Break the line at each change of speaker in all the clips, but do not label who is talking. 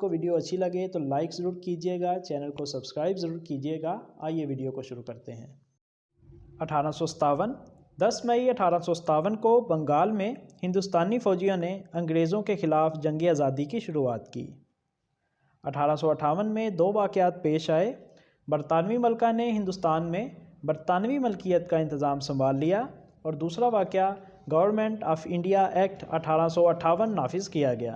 आपको वीडियो अच्छी लगे तो लाइक ज़रूर कीजिएगा, चैनल को सब्सक्राइब ज़रूर कीजिएगा। आइए वीडियो को शुरू करते हैं। 1857 10 मई 1857 को बंगाल में हिंदुस्तानी फ़ौजियों ने अंग्रेज़ों के ख़िलाफ़ जंग आज़ादी की शुरुआत की। 1858 में दो वाक़यात पेश आए। बरतानवी मलका ने हिंदुस्तान में बरतानवी मलकियत का इंतज़ाम संभाल लिया और दूसरा वाक़या गवर्नमेंट ऑफ इंडिया एक्ट 1858 नाफिज किया गया।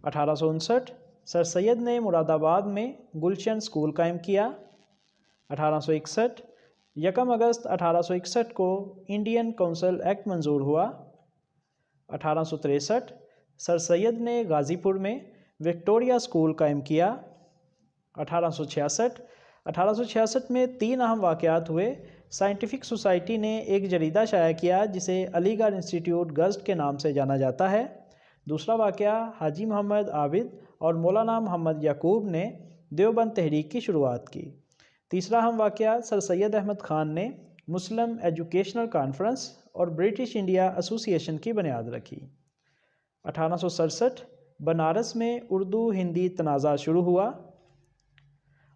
1859 सर सैयद ने मुरादाबाद में गुलशन स्कूल कायम किया। 1861 1 अगस्त 1861 को इंडियन काउंसिल एक्ट मंजूर हुआ। 1863 सर सैयद ने गाज़ीपुर में विक्टोरिया स्कूल कायम किया। 1866 में 3 अहम वाक़यात हुए। साइंटिफिक सोसाइटी ने एक जरीदा शाया किया जिसे अलीगढ़ इंस्टीट्यूट गज़ट के नाम से जाना जाता है। दूसरा वाक़या हाजी मोहम्मद आबिद और मौलाना मोहम्मद याकूब ने देवबंद तहरीक की शुरुआत की। तीसरा अहम वाक़या सर सैयद अहमद ख़ान ने मुस्लिम एजुकेशनल कॉन्फ्रेंस और ब्रिटिश इंडिया एसोसिएशन की बुनियाद रखी। 1867 बनारस में उर्दू हिंदी तनाज़ा शुरू हुआ।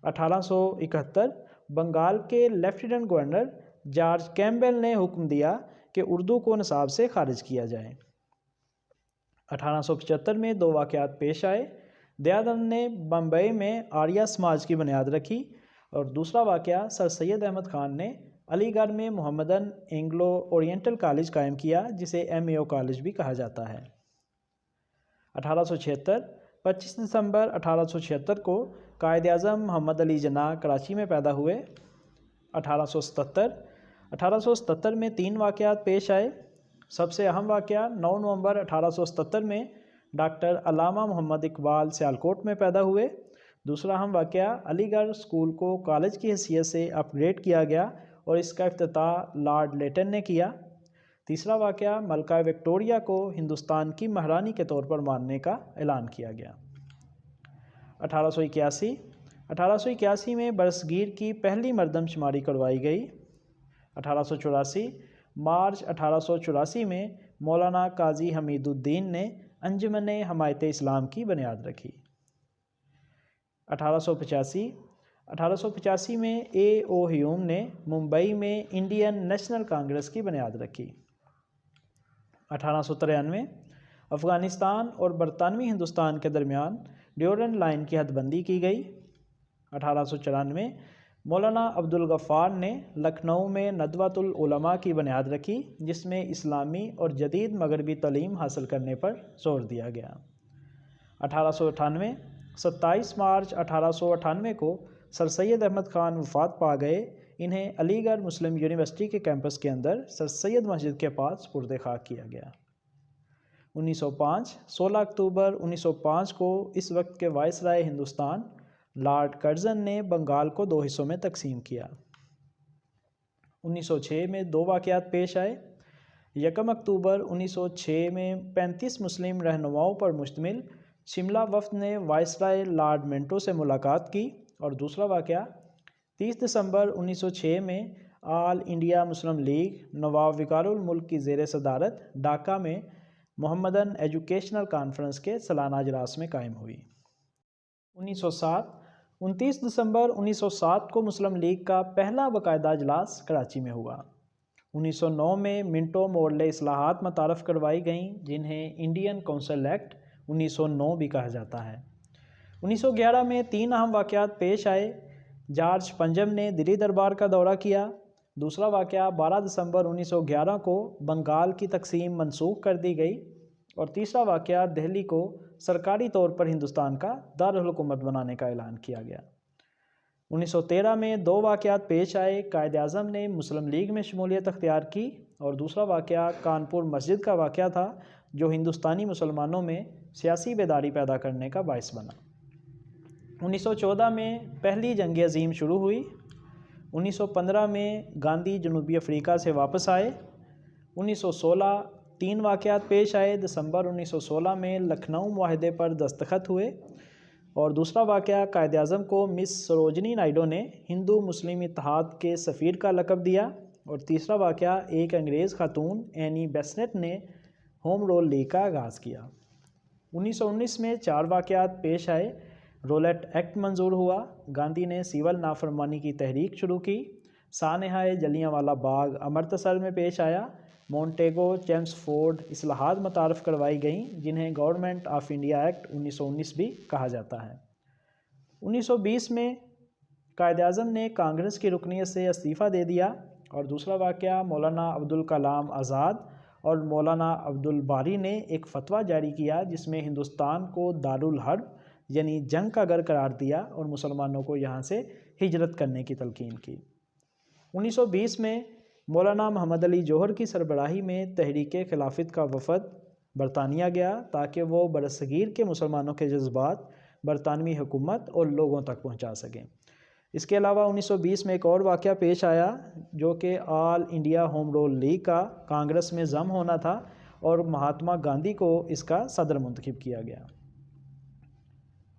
1871 बंगाल के लेफ्टिनेंट गवर्नर जॉर्ज कैम्पबेल ने हुक्म दिया कि उर्दू को निसाब से खारिज किया जाए। 1875 में दो वाक़यात पेश आए। दयानंद ने बम्बई में आर्या समाज की बुनियाद रखी और दूसरा वाक़या सर सैयद अहमद ख़ान ने अलीगढ़ में मोहम्मदन एंग्लो ओरिएंटल कॉलेज कायम किया जिसे MAO कॉलेज भी कहा जाता है। 1876 25 दिसंबर 1876 को कायद-ए-आज़म मोहम्मद अली जिन्ना कराची में पैदा हुए। 1877 में 3 वाक़यात पेश आए। सबसे अहम वाक़या 9 नवंबर 1877 में डॉक्टर अल्लामा मोहम्मद इकबाल सियालकोट में पैदा हुए। दूसरा अहम वाक़या अलीगढ़ स्कूल को कॉलेज की हैसियत से अपग्रेड किया गया और इसका इफ्तिताह लॉर्ड लेटन ने किया। तीसरा वाक़या मलका विक्टोरिया को हिंदुस्तान की महारानी के तौर पर मानने का ऐलान किया गया। 1881 में बरसगीर की पहली मरदमशुमारी करवाई गई। 1884 मार्च 1884 में मौलाना काजी हमीदुद्दीन ने अंजुमन हमायत इस्लाम की बुनियाद रखी। 1885 में A.O. ह्यूम ने मुंबई में इंडियन नेशनल कांग्रेस की बुनियाद रखी। 1893 अफ़गानिस्तान और बरतानवी हिंदुस्तान के दरमियान ड्यूरेंट लाइन की हदबंदी की गई। 1894 मौलाना अब्दुल गफ़ार ने लखनऊ में नदवतुल उलमा की बुनियाद रखी जिसमें इस्लामी और जदीद मगरबी तालीम हासिल करने पर जोर दिया गया। 1898 27 मार्च 1898 को सर सैयद अहमद ख़ान वफ़ात पा गए। इन्हें अलीगढ़ मुस्लिम यूनिवर्सिटी के कैंपस के अंदर सर सैयद मस्जिद के पास सुपुर्द खाक किया गया। 1905 16 अक्टूबर 1905 को इस वक्त के वाइसराय हिंदुस्तान लॉर्ड कर्जन ने बंगाल को 2 हिस्सों में तकसीम किया। 1906 में 2 वाक़यात पेश आए। 1 अक्टूबर 1906 में 35 मुस्लिम रहनुमाओं पर मुश्तमिल शिमला वफ़द ने वाइसराय लॉर्ड मिंटो से मुलाकात की और दूसरा वाक़या 30 दिसंबर 1906 में ऑल इंडिया मुस्लिम लीग नवाब विकारुल मुल्क की ज़ेर सदारत ढाका में मोहम्मदन एजुकेशनल कॉन्फ्रेंस के सालाना इजलास में कायम हुई। 1907 29 दिसंबर 1907 को मुस्लिम लीग का पहला बाकायदा इजलास कराची में हुआ। 1909 में मिंटो मोडले इस्लाहात मुतारफ़ करवाई गईं जिन्हें इंडियन काउंसिल एक्ट 1909 भी कहा जाता है। 1911 में 3 अहम वाक़यात पेश आए। जॉर्ज पंजम ने दिल्ली दरबार का दौरा किया। दूसरा वाक़या 12 दिसंबर 1911 को बंगाल की तकसीम मनसूख कर दी गई और तीसरा वाक़या दिल्ली को सरकारी तौर पर हिंदुस्तान का दारुल हुकूमत बनाने का ऐलान किया गया। 1913 में 2 वाक़यात पेश आए। कायद-ए-आज़म ने मुस्लिम लीग में शमूलियत अख्तियार की और दूसरा वाक़या कानपुर मस्जिद का वाक़या था जो हिंदुस्तानी मुसलमानों में सियासी बेदारी पैदा करने का बायस बना। 1914 में पहली जंग अज़ीम शुरू हुई। 1915 में गांधी जनूबी अफ्रीका से वापस आए। 1916 3 वाक़यात पेश आए। दिसंबर 1916 में लखनऊ मुआहदे पर दस्तखत हुए और दूसरा वाक़या कायद-ए-आज़म को मिस सरोजनी नायडू ने हिंदू मुस्लिम इत्तेहाद के सफ़ीर का लक़ब दिया और तीसरा वाक़या एक अंग्रेज़ खातून एनी बेसनेट ने होम रूल लीग का आगाज़ किया। 1919 में 4 वाक़यात पेश आए। रोलेट एक्ट मंजूर हुआ। गांधी ने सिविल नाफरमानी की तहरीक शुरू की। सानहाए जलियांवाला बाग अमृतसर में पेश आया। मोंटेगो चेम्सफोर्ड इस्लाहात मुतारफ़ करवाई गईं, जिन्हें गवर्नमेंट ऑफ इंडिया एक्ट 1919 भी कहा जाता है। 1920 में कायद-ए-आज़म ने कांग्रेस की रुकनीत से इस्तीफ़ा दे दिया। और दूसरा वाक़या, मौलाना अब्दुल कलाम आज़ाद और मौलाना अब्दुल बारी ने एक फ़तवा जारी किया जिसमें हिंदुस्तान को दारुल हर्ब यानी जंग का घर करार दिया और मुसलमानों को यहाँ से हिजरत करने की तलकीन की। 1920 में मौलाना मोहम्मद अली जौहर की सरबराही में तहरीक खिलाफत का वफद बरतानिया गया ताकि वो बरसगीर के मुसलमानों के जज्बात बरतानवी हुकूमत और लोगों तक पहुँचा सकें। इसके अलावा 1920 में एक और वाक़या पेश आया जो कि all India home rule league का कांग्रेस में ज़म होना था और महात्मा गांधी को इसका सदर मुंतखब किया गया।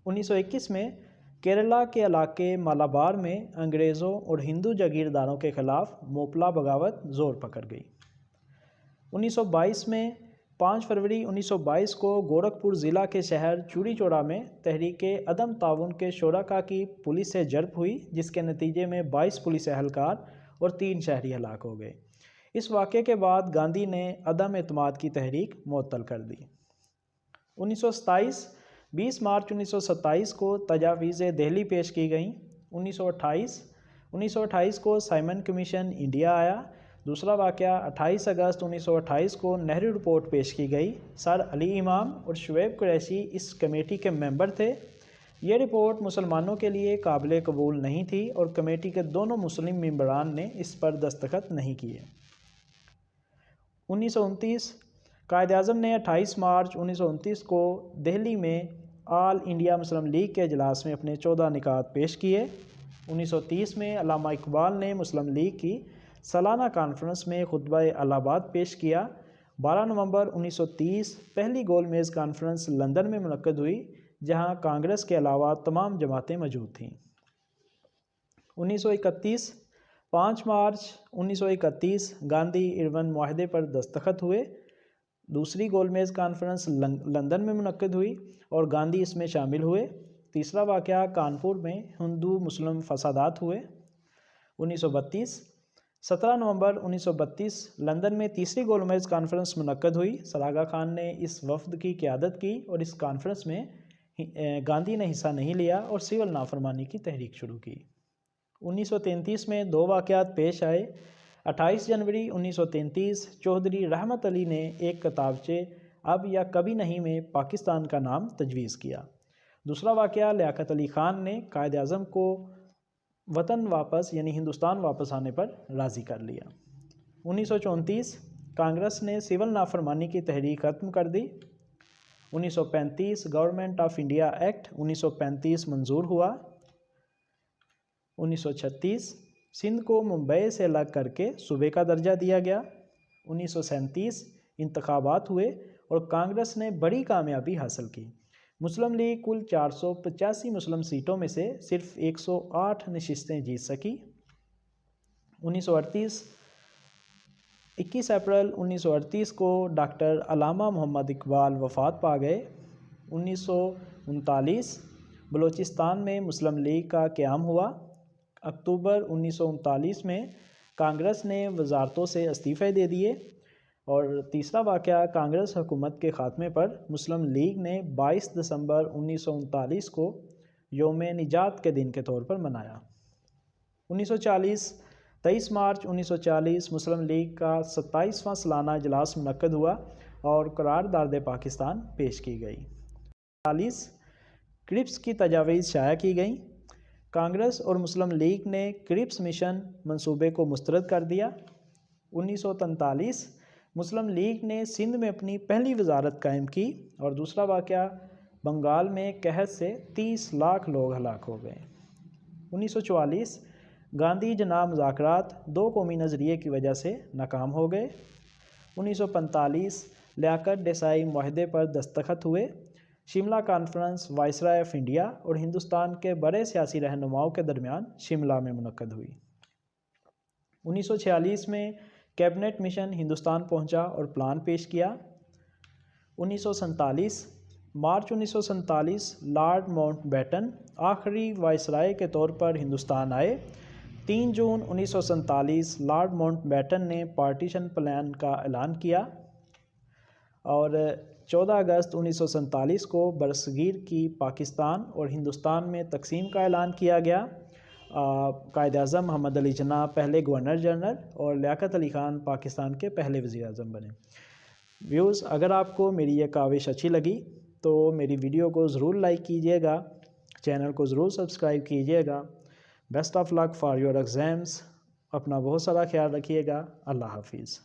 1921 में केरला के इलाके मालाबार में अंग्रेज़ों और हिंदू जागीरदारों के ख़िलाफ़ मोपला बगावत ज़ोर पकड़ गई। 1922 में 5 फरवरी 1922 को गोरखपुर ज़िला के शहर चूड़ी चौड़ा में तहरीक अदम ताउन के शुरका की पुलिस से झड़प हुई, जिसके नतीजे में 22 पुलिस एहलकार और 3 शहरी हलाक हो गए। इस वाक़े के बाद गांधी ने अदम एतमाद की तहरीक मुअत्तल कर दी। 1927 20 मार्च 1927 को तजावीज़ दिल्ली पेश की गईं। 1928 को साइमन कमीशन इंडिया आया। दूसरा वाक़या 28 अगस्त 1928 को नेहरू रिपोर्ट पेश की गई। सर अली इमाम और शुएब कुरैशी इस कमेटी के मेंबर थे। ये रिपोर्ट मुसलमानों के लिए काबिल कबूल नहीं थी और कमेटी के दोनों मुस्लिम मेंबरान ने इस पर दस्तखत नहीं किए। 1929 कायद-ए-आज़म ने 28 मार्च 1929 को दिल्ली में ऑल इंडिया मुस्लिम लीग के इजलास में अपने 14 निकात पेश किए। 1930 में अल्लामा इकबाल ने मुस्लिम लीग की सालाना कॉन्फ्रेंस में खुतबा अलाहाबाद पेश किया। 12 नवंबर 1930 पहली गोल मेज़ कॉन्फ्रेंस लंदन में मुनक्कद हुई, जहां कांग्रेस के अलावा तमाम जमातें मौजूद थीं। 1931 5 मार्च 1931 गांधी इरविन मुआहदे पर दस्तखत हुए। दूसरी गोल मेज़ कॉन्फ्रेंस लंदन में मुनक्कद हुई और गांधी इसमें शामिल हुए। तीसरा वाक़या कानपुर में हिंदू मुस्लिम फसादात हुए। 1932 17 नवंबर 1932 लंदन में तीसरी गोल मेज़ कॉन्फ्रेंस मुनक्कद हुई। सरागा खान ने इस वफ़द की क़यादत की और इस कॉन्फ्रेंस में गांधी ने हिस्सा नहीं लिया और सिविल नाफरमानी की तहरीक शुरू की। 1933 में 2 वाक़यात पेश आए। 28 जनवरी 1933 चौधरी रहमत अली ने एक किताबचे अब या कभी नहीं में पाकिस्तान का नाम तजवीज़ किया। दूसरा वाक़या लियाकत अली ख़ान ने कायद-ए-आज़म को वतन वापस यानी हिंदुस्तान वापस आने पर राज़ी कर लिया। 1934 कांग्रेस ने सिविल नाफरमानी की तहरीक ख़त्म कर दी। 1935 गवर्नमेंट ऑफ इंडिया एक्ट 1935 मंजूर हुआ। 1936 सिंध को मुंबई से अलग करके सूबे का दर्जा दिया गया। 1937 इंतखाबात हुए और कांग्रेस ने बड़ी कामयाबी हासिल की। मुस्लिम लीग कुल 485 मुस्लिम सीटों में से सिर्फ 108 नशिस्तें जीत सकी। 1938 21 अप्रैल 1938 को डॉक्टर अल्लामा मोहम्मद इकबाल वफ़ात पा गए। 1939 बलूचिस्तान में मुस्लिम लीग का क़याम हुआ। अक्टूबर 1939 में कांग्रेस ने वज़ारतों से इस्तीफ़े दे दिए। और तीसरा वाक़या कांग्रेस हुकूमत के ख़ात्मे पर मुस्लिम लीग ने 22 दिसंबर 1939 को योम निजात के दिन के तौर पर मनाया। 1940 23 मार्च 1940 मुस्लिम लीग का 27वां सालाना इजलास मुनक्कद हुआ और करारदाद पाकिस्तान पेश की गई। 40 क्रिप्स की तजावीज़ शाया की गई। कांग्रेस और मुस्लिम लीग ने क्रिप्स मिशन मंसूबे को मुस्तरद कर दिया। 1943 मुस्लिम लीग ने सिंध में अपनी पहली वजारत कायम की। और दूसरा वाक़या बंगाल में कहत से 30 लाख लोग हलाक हो गए। 1944 गांधी जना मुज़ाकरात 2 कौमी नज़रिए की वजह से नाकाम हो गए। 1945 लियाकत देसाई मुआहदे पर दस्तखत हुए। Shimla conference viceroy of India और हिंदुस्तान के बड़े सियासी रहनुमाओं के दरमियान शिमला में मुनक्कद हुई। 1946 में कैबिनेट मिशन हिंदुस्तान पहुंचा और प्लान पेश किया। 1947 मार्च 1947 लॉर्ड माउंटबेटन आखिरी वाइसराय के तौर पर हिंदुस्तान आए। 3 जून 1947 लॉर्ड माउंटबेटन ने पार्टीशन प्लान का ऐलान किया और 14 अगस्त 1947 को बरसगीर की पाकिस्तान और हिंदुस्तान में तकसीम का ऐलान किया गया। कायद-ए-आज़म मोहम्मद अली जिन्ना पहले गवर्नर जनरल और लियाकत अली ख़ान पाकिस्तान के पहले वज़ीर आज़म बने। व्यूज़, अगर आपको मेरी ये काविश अच्छी लगी तो मेरी वीडियो को ज़रूर लाइक कीजिएगा, चैनल को ज़रूर सब्सक्राइब कीजिएगा। Best of luck for your exams. अपना बहुत सारा ख्याल रखिएगा। अल्लाह हाफिज़।